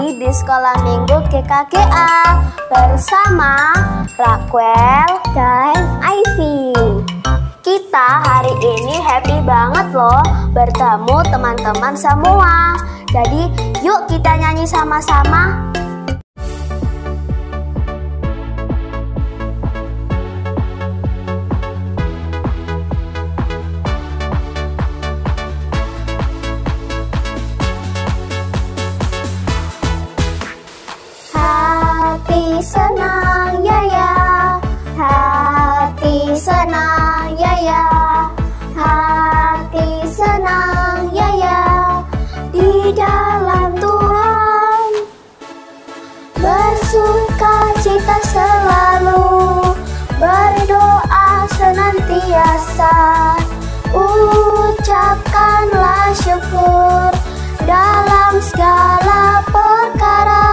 lagi di Sekolah Minggu GKGA bersama Raquel dan Ivy. Kita hari ini happy banget loh bertemu teman-teman semua. Jadi yuk kita nyanyi sama-sama. Hati senang ya ya, hati senang ya ya, hati senang ya ya, di dalam Tuhan. Bersuka cita selalu, berdoa senantiasa, ucapkanlah syukur dalam segala perkara.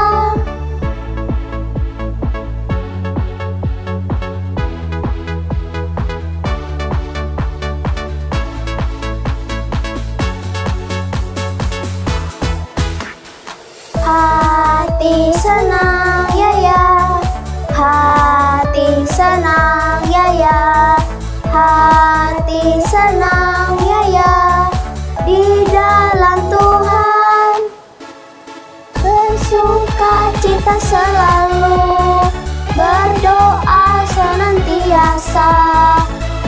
Hati senang ya ya, hati senang ya ya, hati senang ya ya, di dalam Tuhan. Bersuka cita selalu, berdoa senantiasa,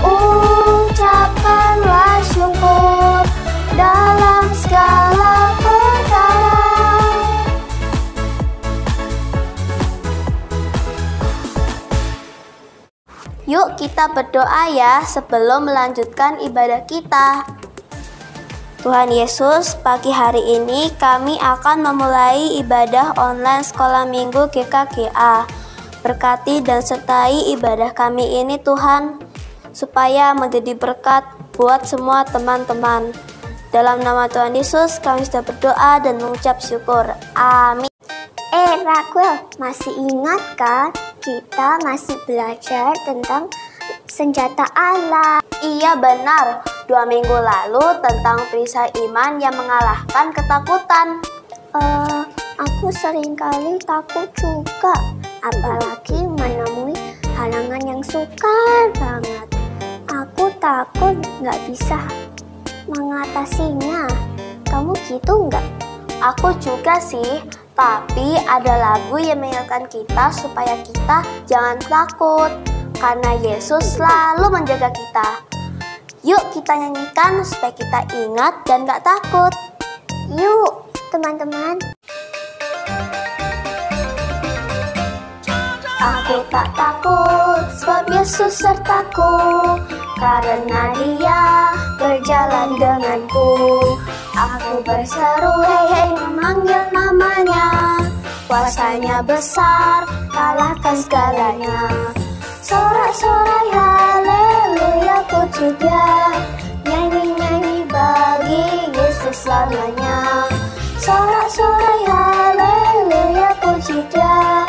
ucapkanlah syukur dalam segala perkara. Yuk kita berdoa ya sebelum melanjutkan ibadah kita. Tuhan Yesus, pagi hari ini kami akan memulai ibadah online Sekolah Minggu GKGA. Berkati dan sertai ibadah kami ini Tuhan, supaya menjadi berkat buat semua teman-teman. Dalam nama Tuhan Yesus kami sudah berdoa dan mengucap syukur. Amin. Raquel, masih ingat kan? Kita masih belajar tentang senjata Allah. Iya benar, 2 minggu lalu tentang perisai iman yang mengalahkan ketakutan. Aku seringkali takut juga, apalagi menemui halangan yang sukar banget. Aku takut nggak bisa mengatasinya. Kamu gitu nggak? Aku juga sih. Tapi ada lagu yang mengingatkan kita supaya kita jangan takut, karena Yesus selalu menjaga kita. Yuk kita nyanyikan supaya kita ingat dan gak takut. Yuk teman-teman. Aku tak takut sebab Yesus sertaku, karena Dia berjalan denganku. Aku berseru hei hei memanggil namanya, kuasanya besar kalahkan segalanya. Sorak-sorai haleluya puji Dia, nyanyi-nyanyi bagi Yesus selamanya. Sorak-sorai haleluya puji Dia,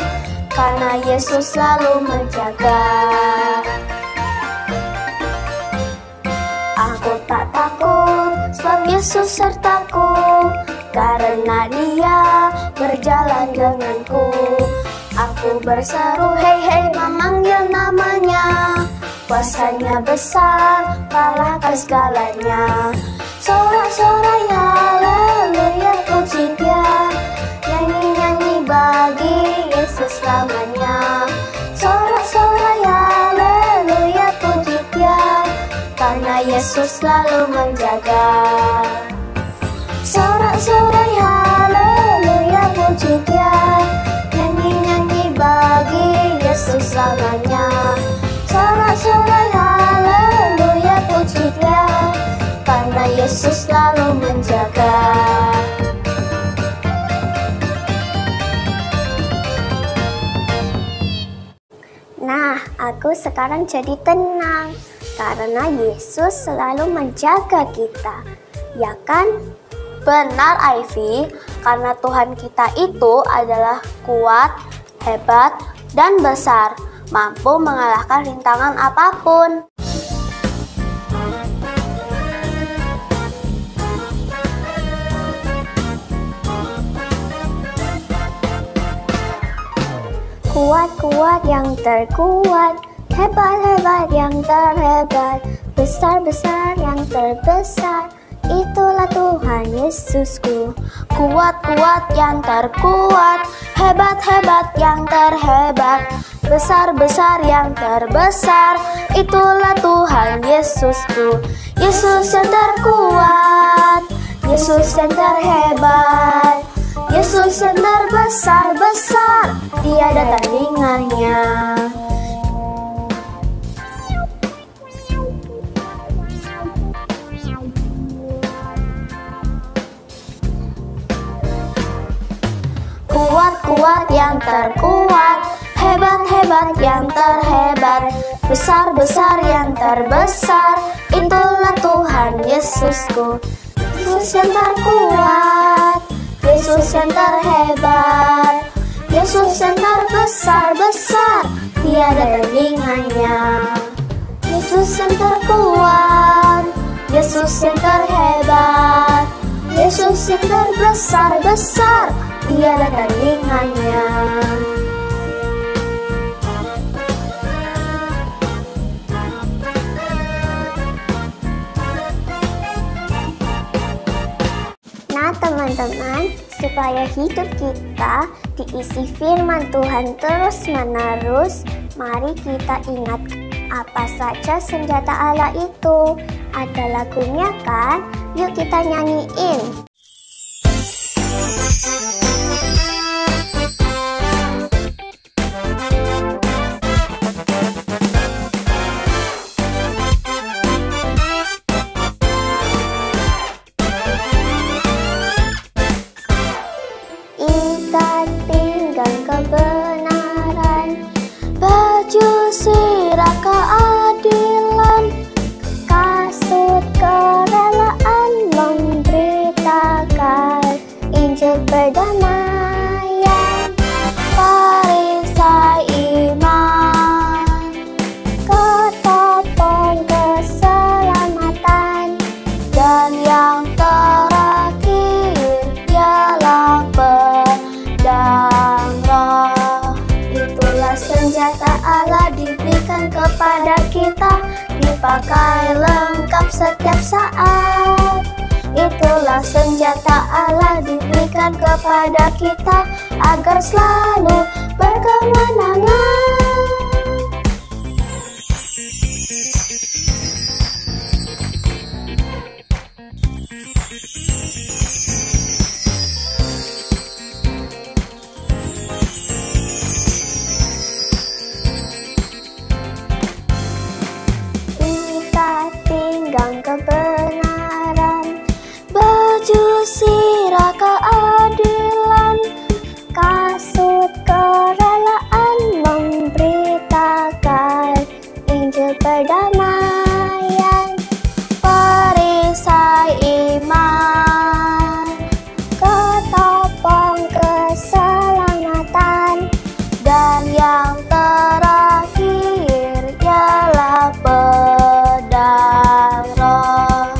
karena Yesus selalu menjaga. Aku tak takut sebab Yesus sertaku, karena Dia berjalan denganku. Aku berseru hei hei memanggil namanya, kuasanya besar kalahkan segalanya. Sorak-sorai haleluya puji Dia, nyanyi-nyanyi bagi Yesus selamanya. Sorak-sorai haleluya puji Dia, karena Yesus selalu menjaga. Sorak-sorai haleluya puji Dia, nyanyi-nyanyi bagi Yesus selamanya. Sorak-sorai haleluya puji Dia, karena Yesus selalu menjaga. Nah, aku sekarang jadi tenang karena Yesus selalu menjaga kita. Ya kan? Benar Ivy, karena Tuhan kita itu adalah kuat, hebat, dan besar, mampu mengalahkan rintangan apapun. Kuat-kuat yang terkuat, hebat-hebat yang terhebat, besar-besar yang terbesar, itulah Tuhan Yesusku. Kuat-kuat yang terkuat, hebat-hebat yang terhebat, besar-besar yang terbesar, itulah Tuhan Yesusku. Yesus yang terkuat, Yesus yang terhebat, Yesus yang terbesar-besar, tiada tandingannya. Kuat-kuat yang terkuat, hebat-hebat yang terhebat, besar-besar yang terbesar, itulah Tuhan Yesusku. Yesus yang terkuat, Yesus yang terhebat, Yesus yang terbesar-besar, tiada tandingannya. Yesus yang terkuat, Yesus yang terhebat, Yesus yang terbesar-besar, tiada tandingannya. Nah teman-teman, supaya hidup kita diisi firman Tuhan terus-menerus, mari kita ingat apa saja senjata Allah itu. Ada lagunya kan? Yuk kita nyanyiin. Ikat pinggang kebenaran, baju sirah keadilan, kasut kerelaan memberitakan Injil perdamaian, perisai iman, ketopong keselamatan, dan yang terakhir ialah pedang roh. Itulah senjata Allah diberikan kepada kita, dipakai lengkap setiap saat. Itulah senjata Allah diberikan kepada kita agar selalu berkemenangan. Ikat pinggang kebenaran, baju sirah keadilan, kasut kerelaan memberitakan Injil perdamaian, perisai iman, ketopong keselamatan, dan yang terakhir ialah pedang roh.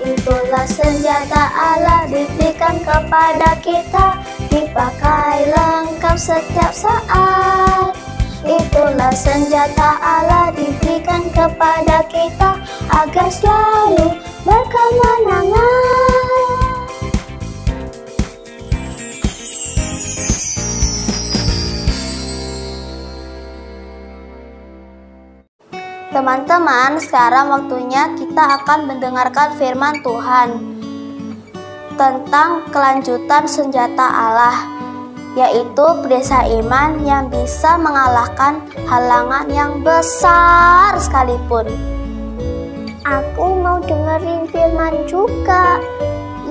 Itulah senjata Allah diberikan kepada kita, dipakai lengkap setiap saat. Itulah senjata Allah diberikan kepada kita agar selalu berkemenangan. Teman-teman, sekarang waktunya kita akan mendengarkan firman Tuhan tentang kelanjutan senjata Allah, yaitu perisai iman yang bisa mengalahkan halangan yang besar sekalipun. Aku mau dengerin firman juga.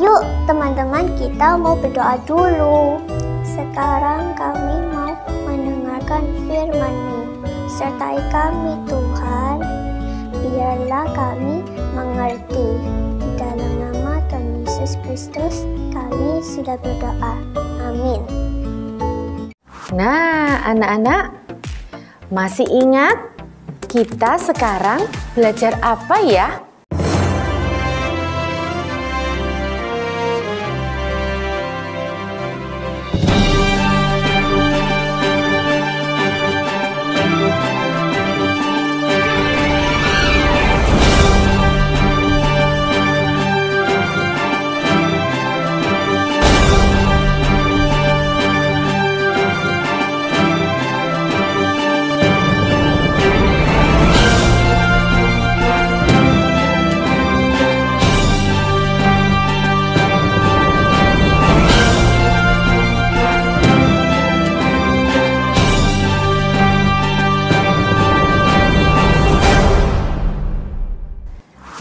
Yuk teman-teman, kita mau berdoa dulu. Sekarang kami mau mendengarkan firman-Mu. Sertai kami Tuhan, biarlah kami mengerti. Di dalam nama Tuhan Yesus Kristus kami sudah berdoa. Amin. Nah anak-anak, masih ingat kita sekarang belajar apa ya?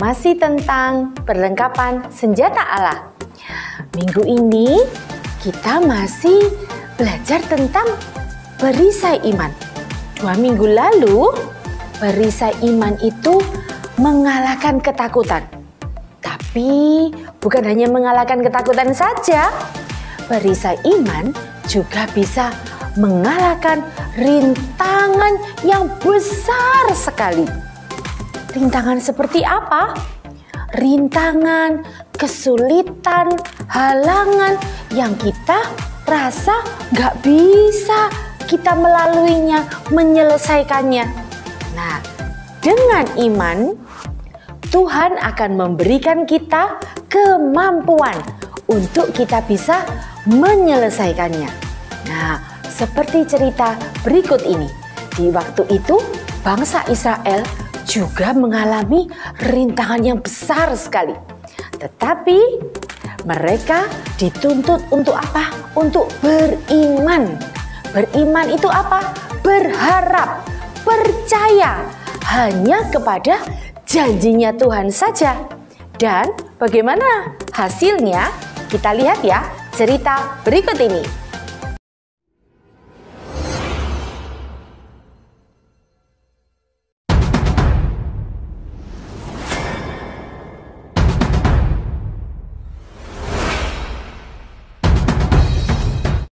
masih tentang perlengkapan senjata Allah. Minggu ini kita masih belajar tentang perisai iman. 2 minggu lalu, perisai iman itu mengalahkan ketakutan. Tapi bukan hanya mengalahkan ketakutan saja, perisai iman juga bisa mengalahkan rintangan yang besar sekali. Rintangan seperti apa? Rintangan, kesulitan, halangan yang kita rasa gak bisa kita melaluinya, menyelesaikannya. Nah, dengan iman, Tuhan akan memberikan kita kemampuan untuk kita bisa menyelesaikannya. Nah, seperti cerita berikut ini. Di waktu itu, bangsa Israel juga mengalami rintangan yang besar sekali. Tetapi mereka dituntut untuk apa? Untuk beriman. Beriman itu apa? Berharap, percaya hanya kepada janjinya Tuhan saja. Dan bagaimana hasilnya? Kita lihat ya cerita berikut ini.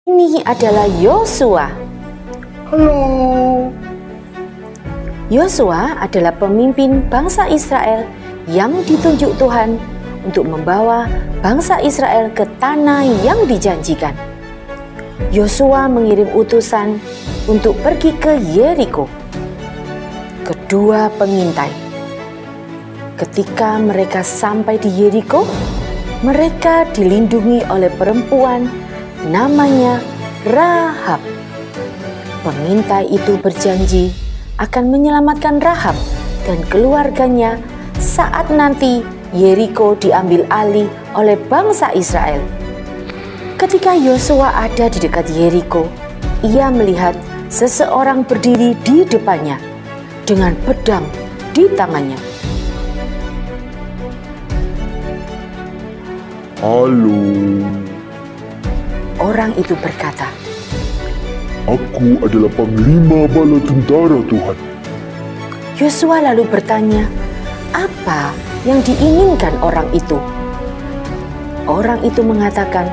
Ini adalah Yosua. Halo. Yosua adalah pemimpin bangsa Israel yang ditunjuk Tuhan untuk membawa bangsa Israel ke tanah yang dijanjikan. Yosua mengirim utusan untuk pergi ke Yeriko. Kedua pengintai. Ketika mereka sampai di Yeriko, mereka dilindungi oleh perempuan namanya Rahab. Pengintai itu berjanji akan menyelamatkan Rahab dan keluarganya saat nanti Yeriko diambil alih oleh bangsa Israel. Ketika Yosua ada di dekat Yeriko, ia melihat seseorang berdiri di depannya dengan pedang di tangannya. Halo. Orang itu berkata, Aku adalah panglima bala tentara Tuhan. Yosua lalu bertanya, apa yang diinginkan orang itu? Orang itu mengatakan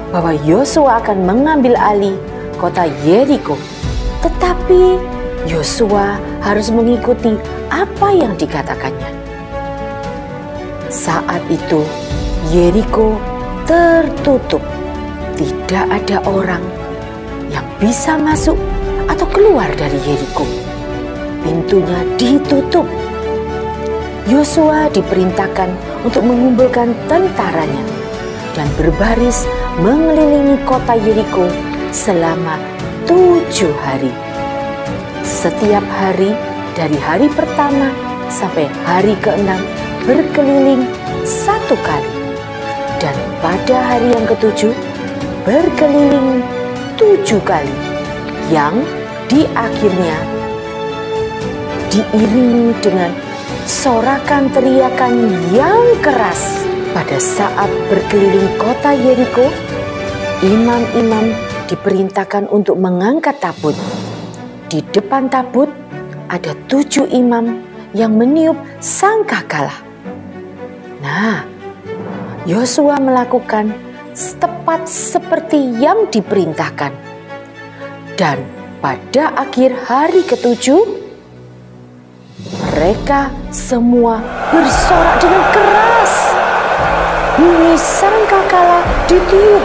bahwa Yosua akan mengambil alih kota Yeriko. Tetapi Yosua harus mengikuti apa yang dikatakannya. Saat itu Yeriko tertutup. Tidak ada orang yang bisa masuk atau keluar dari Yeriko. Pintunya ditutup. Yosua diperintahkan untuk mengumpulkan tentaranya dan berbaris mengelilingi kota Yeriko selama 7 hari. Setiap hari dari hari pertama sampai hari ke-6 berkeliling 1 kali. Dan pada hari yang ke-7 berkeliling 7 kali, yang di akhirnya diiringi dengan sorakan teriakan yang keras. Pada saat berkeliling kota Yeriko, imam-imam diperintahkan untuk mengangkat tabut. Di depan tabut ada 7 imam yang meniup sangkakala. Nah, Yosua melakukan tepat seperti yang diperintahkan. Dan pada akhir hari ke-7, mereka semua bersorak dengan keras. Bunyi sangkakala ditiup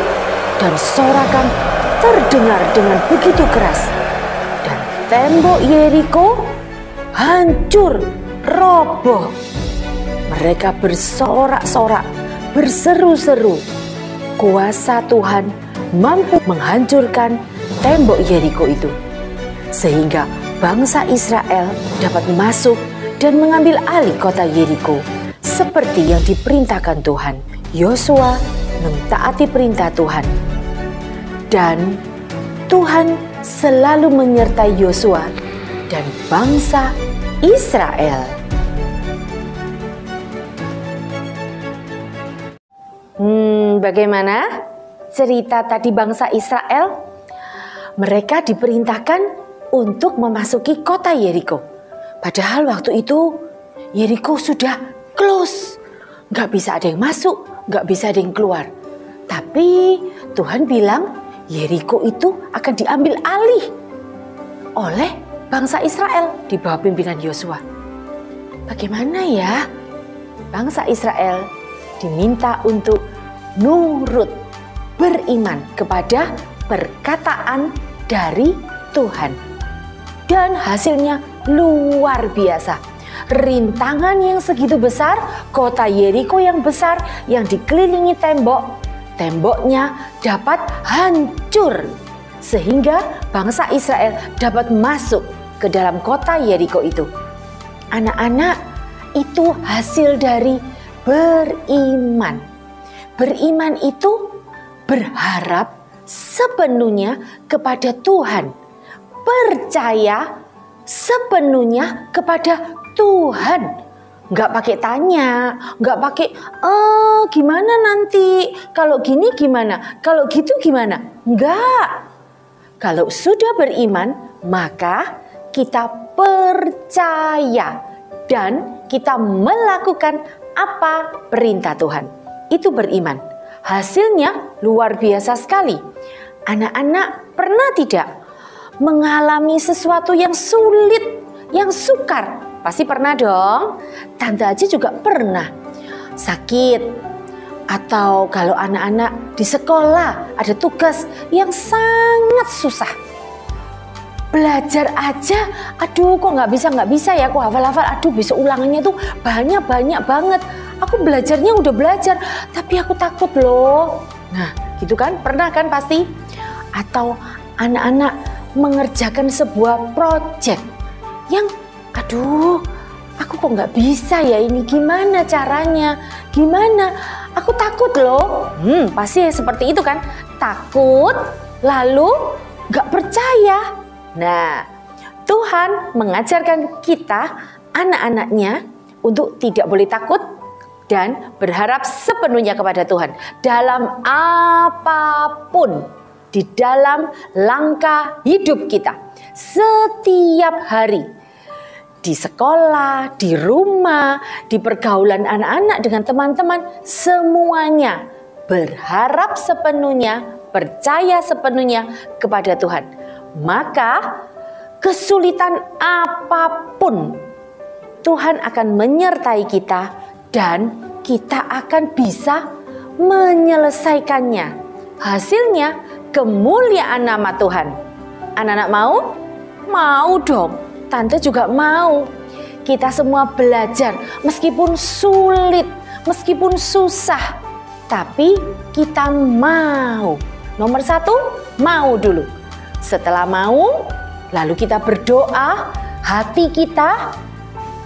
dan sorakan terdengar dengan begitu keras. Dan tembok Yeriko hancur, roboh. Mereka bersorak-sorak, berseru-seru. Kuasa Tuhan mampu menghancurkan tembok Yeriko itu, sehingga bangsa Israel dapat masuk dan mengambil alih kota Yeriko seperti yang diperintahkan Tuhan. Yosua mentaati perintah Tuhan, dan Tuhan selalu menyertai Yosua dan bangsa Israel. Bagaimana cerita tadi bangsa Israel? Mereka diperintahkan untuk memasuki kota Yeriko. Padahal waktu itu Yeriko sudah close. Gak bisa ada yang masuk, gak bisa ada yang keluar. Tapi Tuhan bilang Yeriko itu akan diambil alih oleh bangsa Israel di bawah pimpinan Yosua. Bagaimana ya? Bangsa Israel diminta untuk nurut, beriman kepada perkataan dari Tuhan. Dan hasilnya luar biasa. Rintangan yang segitu besar, kota Yeriko yang besar yang dikelilingi tembok, temboknya dapat hancur sehingga bangsa Israel dapat masuk ke dalam kota Yeriko itu. Anak-anak, itu hasil dari beriman. Beriman itu berharap sepenuhnya kepada Tuhan, percaya sepenuhnya kepada Tuhan. Nggak pakai tanya, nggak pakai gimana nanti, kalau gini gimana, kalau gitu gimana. Nggak. Kalau sudah beriman, maka kita percaya dan kita melakukan apa perintah Tuhan. Itu beriman. Hasilnya luar biasa sekali. Anak-anak pernah tidak mengalami sesuatu yang sulit, yang sukar? Pasti pernah dong. Tante aja juga pernah. Sakit. Atau kalau anak-anak di sekolah ada tugas yang sangat susah. Belajar aja, aduh kok nggak bisa ya, aku hafal-hafal, aduh besok ulangannya tuh banyak banget. Aku belajarnya udah belajar, tapi aku takut loh. Nah, gitu kan, pernah kan pasti? Atau anak-anak mengerjakan sebuah proyek yang, aduh, aku kok nggak bisa ya ini, gimana caranya? Gimana? Aku takut loh. Pasti seperti itu kan? Takut, lalu nggak percaya. Nah, Tuhan mengajarkan kita, anak-anaknya, untuk tidak boleh takut dan berharap sepenuhnya kepada Tuhan dalam apapun, di dalam langkah hidup kita setiap hari, di sekolah, di rumah, di pergaulan anak-anak dengan teman-teman, semuanya berharap sepenuhnya, percaya sepenuhnya kepada Tuhan. Maka kesulitan apapun Tuhan akan menyertai kita dan kita akan bisa menyelesaikannya. Hasilnya kemuliaan nama Tuhan. Anak-anak mau? Mau dong. Tante juga mau. Kita semua belajar meskipun sulit, meskipun susah, tapi kita mau. Nomor satu, mau dulu. Setelah mau, lalu kita berdoa, hati kita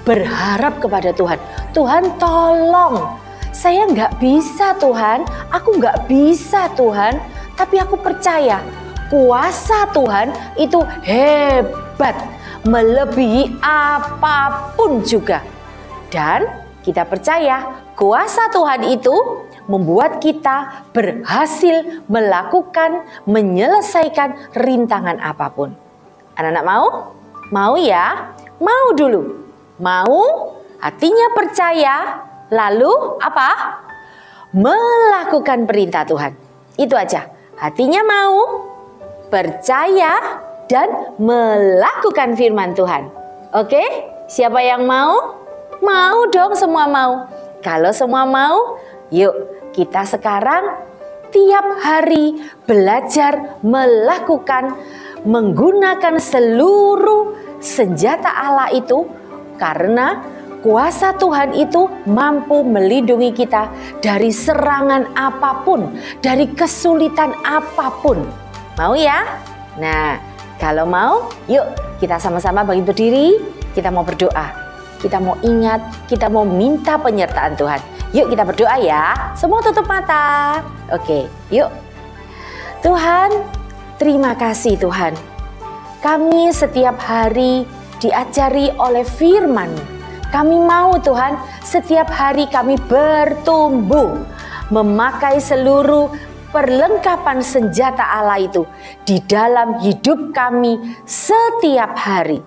berharap kepada Tuhan. Tuhan tolong, saya nggak bisa Tuhan, aku nggak bisa Tuhan, tapi aku percaya kuasa Tuhan itu hebat, melebihi apapun juga. Dan kita percaya kuasa Tuhan itu membuat kita berhasil melakukan, menyelesaikan rintangan apapun. Anak-anak mau? Mau ya? Mau dulu. Mau, hatinya percaya, lalu apa? Melakukan perintah Tuhan. Itu aja. Hatinya mau, percaya, dan melakukan firman Tuhan. Oke? Siapa yang mau? Mau dong, semua mau. Kalau semua mau, yuk kita sekarang tiap hari belajar melakukan, menggunakan seluruh senjata Allah itu, karena kuasa Tuhan itu mampu melindungi kita dari serangan apapun, dari kesulitan apapun. Mau ya? Nah, kalau mau, yuk kita sama-sama bangkit berdiri, kita mau berdoa. Kita mau ingat, kita mau minta penyertaan Tuhan. Yuk kita berdoa ya. Semua tutup mata. Oke, yuk. Tuhan, terima kasih Tuhan. Kami setiap hari diajari oleh firman. Kami mau Tuhan, setiap hari kami bertumbuh, memakai seluruh perlengkapan senjata Allah itu di dalam hidup kami setiap hari.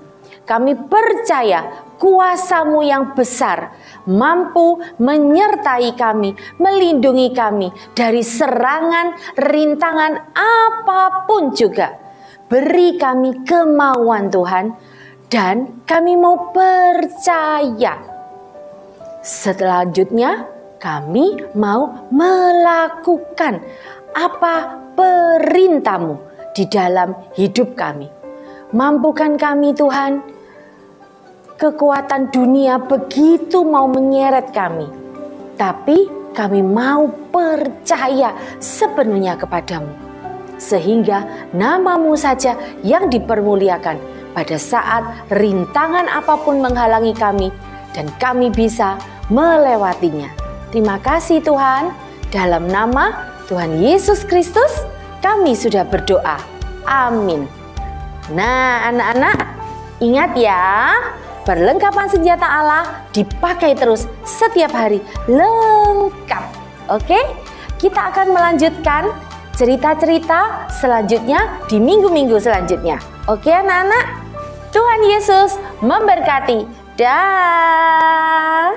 Kami percaya kuasa-Mu yang besar mampu menyertai kami, melindungi kami dari serangan, rintangan apapun juga. Beri kami kemauan Tuhan, dan kami mau percaya. Selanjutnya kami mau melakukan apa perintah-Mu di dalam hidup kami. Mampukan kami Tuhan. Kekuatan dunia begitu mau menyeret kami, tapi kami mau percaya sepenuhnya kepadamu, sehingga nama-Mu saja yang dipermuliakan pada saat rintangan apapun menghalangi kami, dan kami bisa melewatinya. Terima kasih Tuhan, dalam nama Tuhan Yesus Kristus kami sudah berdoa. Amin. Nah anak-anak, ingat ya, perlengkapan senjata Allah dipakai terus setiap hari, lengkap. Oke, kita akan melanjutkan cerita-cerita selanjutnya di minggu-minggu selanjutnya. Oke anak-anak, Tuhan Yesus memberkati. Dah.